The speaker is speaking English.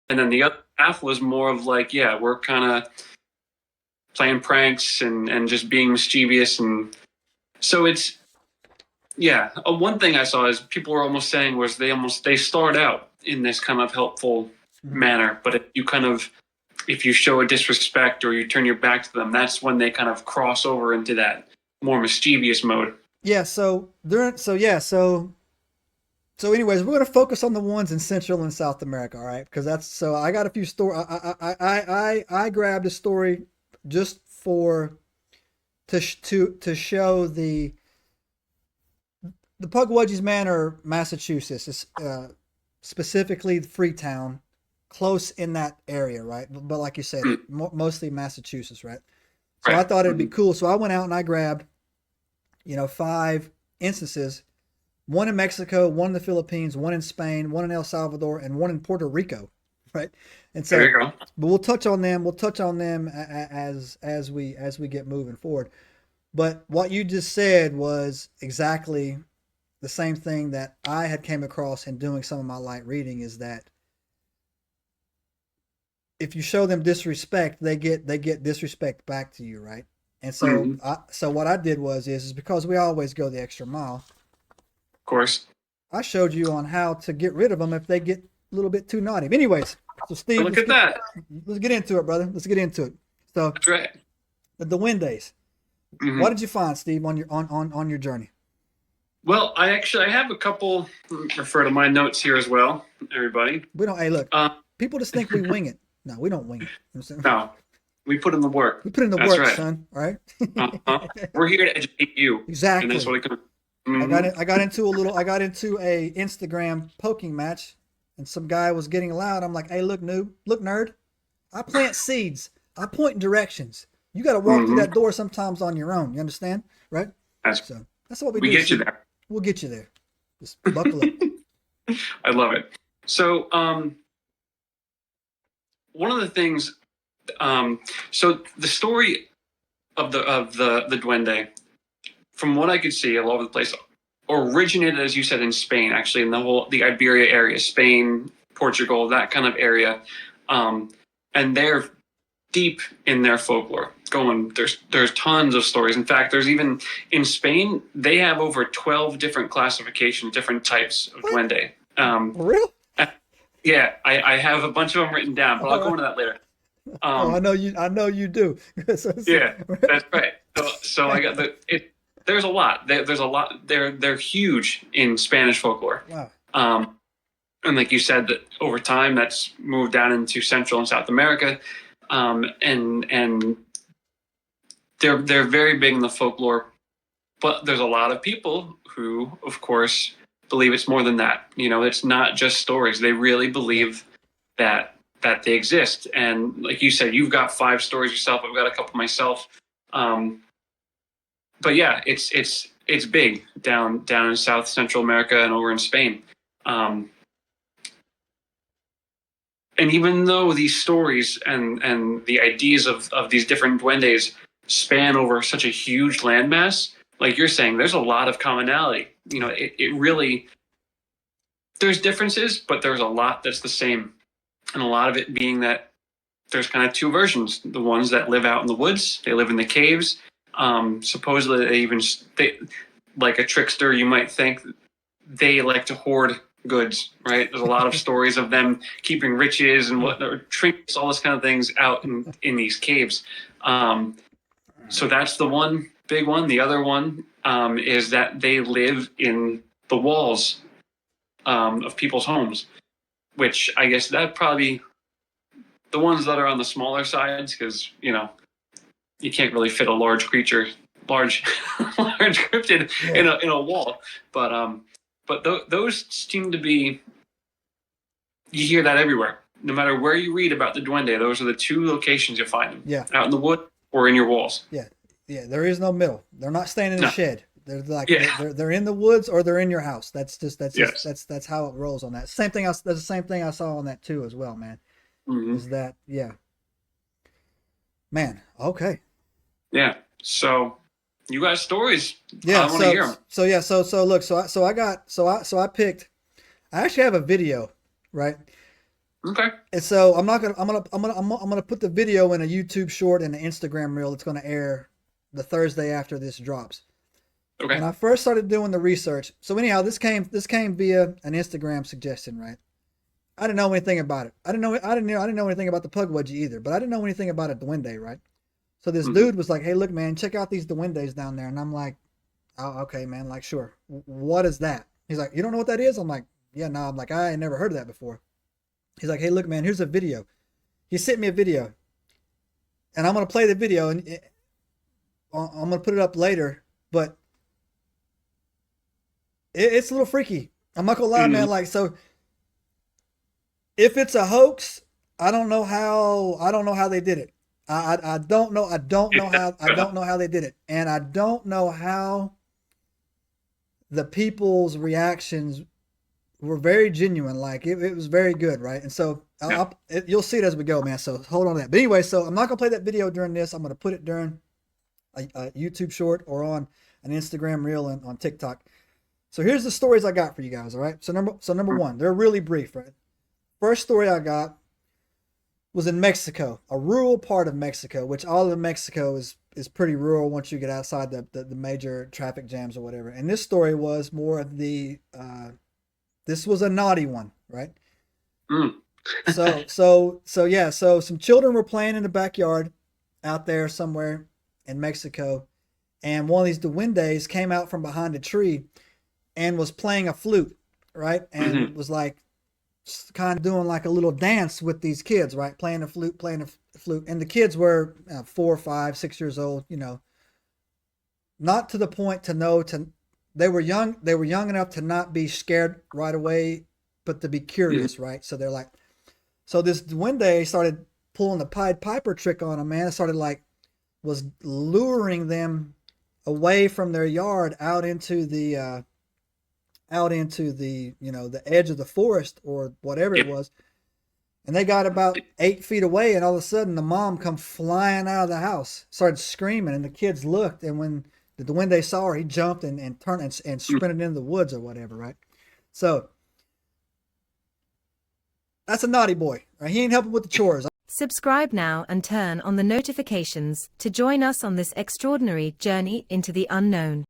And then the other half was more of like, yeah, we're kind of playing pranks and just being mischievous. And so it's, yeah, one thing I saw is people were almost saying was they start out in this kind of helpful manner, but if you show a disrespect or you turn your back to them, that's when they kind of cross over into that more mischievous mode. Yeah. So anyways, we're gonna focus on the ones in Central and South America, all right? Because that's so I got a few story. I grabbed a story just for to show the Pukwudgies Manor, Massachusetts, is specifically Freetown, close in that area, right? But like you said, mostly Massachusetts, right? So I Right. thought it'd be cool. So I went out and I grabbed, 5 instances: one in Mexico, one in the Philippines, one in Spain, one in El Salvador, and one in Puerto Rico, right? And There so, you go. but we'll touch on them. We'll touch on them as we get moving forward. But what you just said was exactly the same thing that I had came across in doing some of my light reading, is that if you show them disrespect, they get disrespect back to you, right? And so Mhm. so what I did is because we always go the extra mile, Of course. I showed you on how to get rid of them if they get a little bit too naughty. Anyways, so Steve, Look at that. let's get into it, brother. Let's get into it. So That's right. the Duendes. What Hmm. did you find, Steve, on your journey? Well, I have a couple. Refer to my notes here as well, everybody. We don't. Hey, look, Uh, people just think we wing it. No, we don't wing it. You know what I'm saying? no, we put in the work. We put in the That's work, right. son. All right. We're here to educate you, and that's Exactly. what it comes. I got Hmm. in, I got into a little. I got into a Instagram poking match, and some guy was getting loud. I'm like, hey, look, noob, look, nerd. I plant seeds. I point in directions. You got to walk through Hmm. that door sometimes on your own. You understand, right? That's So that's what we we do, get you Steve. there. We'll get you there. Just buckle up. I love it. So, one of the things, um, so the story of the Duende, from what I could see all over the place, originated, as you said, in Spain, actually, in the Iberia area, Spain, Portugal, that kind of area, um, and they're deep in their folklore. There's tons of stories. In fact, there's even in Spain they have over 12 different classifications, different types of What? duende. For real? Yeah, I have a bunch of them written down, but All I'll go right. into that later. Oh, I Um, know you. I know you do. yeah, that's right. So I got There's a lot. There's a lot. They're huge in Spanish folklore. Wow. Um, and like you said, that over time that's moved down into Central and South America, and they're very big in the folklore. But there's a lot of people who, of course, believe it's more than that. It's not just stories. They really Yeah. believe that they exist. And like you said, you've got 5 stories yourself. I've got a couple myself. Um, but yeah, it's big down in South Central America and over in Spain. Um, and even though these stories and the ideas of these different duendes span over such a huge landmass, like you're saying, there's a lot of commonality. Yeah. It really, there's differences, but there's a lot that's the same. And a lot of it being that there's kind of 2 versions. The ones that live out in the woods, they live in the caves. Supposedly they, like a trickster, you might think they like to hoard goods, right? There's a lot of stories of them keeping riches and Yeah. what, or trinkets, all this kind of things out in these caves. Um, so that's the one big one. The other one is that they live in the walls of people's homes, which I guess that probably the ones that are on the smaller sides, because you can't really fit a large creature, large large cryptid Yeah. in a wall. But those seem to be, you hear that everywhere. No matter where you read about the duende, those are the 2 locations you find them: Yeah. out in the wood or in your walls. Yeah. Yeah. There is no middle. They're not staying in a No, shed. They're like yeah, they're in the woods or they're in your house. yes. That's how it rolls on that. Same thing. That's the same thing I saw on that too as well, man. Hmm. Is that yeah, man? Okay. Yeah. So you got stories. Yeah. I want to So hear them. so yeah. So look. So I picked. I actually have a video, right? Okay. And so I'm gonna put the video in a YouTube short and an Instagram reel. It's gonna air the Thursday after this drops. Okay. When I first started doing the research, so anyhow, this came via an Instagram suggestion, right? I didn't know anything about it. I didn't know anything about the Pugwudgie either, but I didn't know anything about a Duende, right? So this dude was like, "Hey, look, man, check out these Duendes down there," and I'm like, "Oh, okay, man, like, sure. What is that?" He's like, "You don't know what that is?" I'm like, "Yeah, no." I'm like, "I ain't never heard of that before." He's like, "Hey, look, man, here's a video." He sent me a video, and I'm gonna play the video, and I'm gonna put it up later, but it's a little freaky. I'm not gonna lie, man. Like, so if it's a hoax, I don't know how they did it. I don't know how they did it, and I don't know how the people's reactions were very genuine. Like it was very good, right? And so you'll see it as we go, man. So hold on to that. But anyway, so I'm not gonna play that video during this. I'm gonna put it during a YouTube short or on an Instagram reel and on TikTok. So here's the stories I got for you guys. All right. So number one, they're really brief, right? First story I got was in Mexico, a rural part of Mexico, which all of Mexico is pretty rural once you get outside the major traffic jams or whatever. And this story was more of the this was a naughty one, right? So some children were playing in the backyard out there somewhere in Mexico, and one of these duendes came out from behind a tree and was playing a flute, right? And was like kind of doing like a little dance with these kids, right? Playing a flute. And the kids were 4, 5, 6 years old, not to the point to know they were young enough to not be scared right away, but to be curious, right? So they're like, so this duende started pulling the Pied Piper trick on them, man. It started was luring them away from their yard out into the the edge of the forest or whatever it was. And they got about 8 feet away, and all of a sudden the mom come flying out of the house, started screaming, and the kids looked, and when the duende saw her, he jumped and turned and sprinted into the woods or whatever, right? So that's a naughty boy, right? He ain't helping with the chores. Subscribe now and turn on the notifications to join us on this extraordinary journey into the unknown.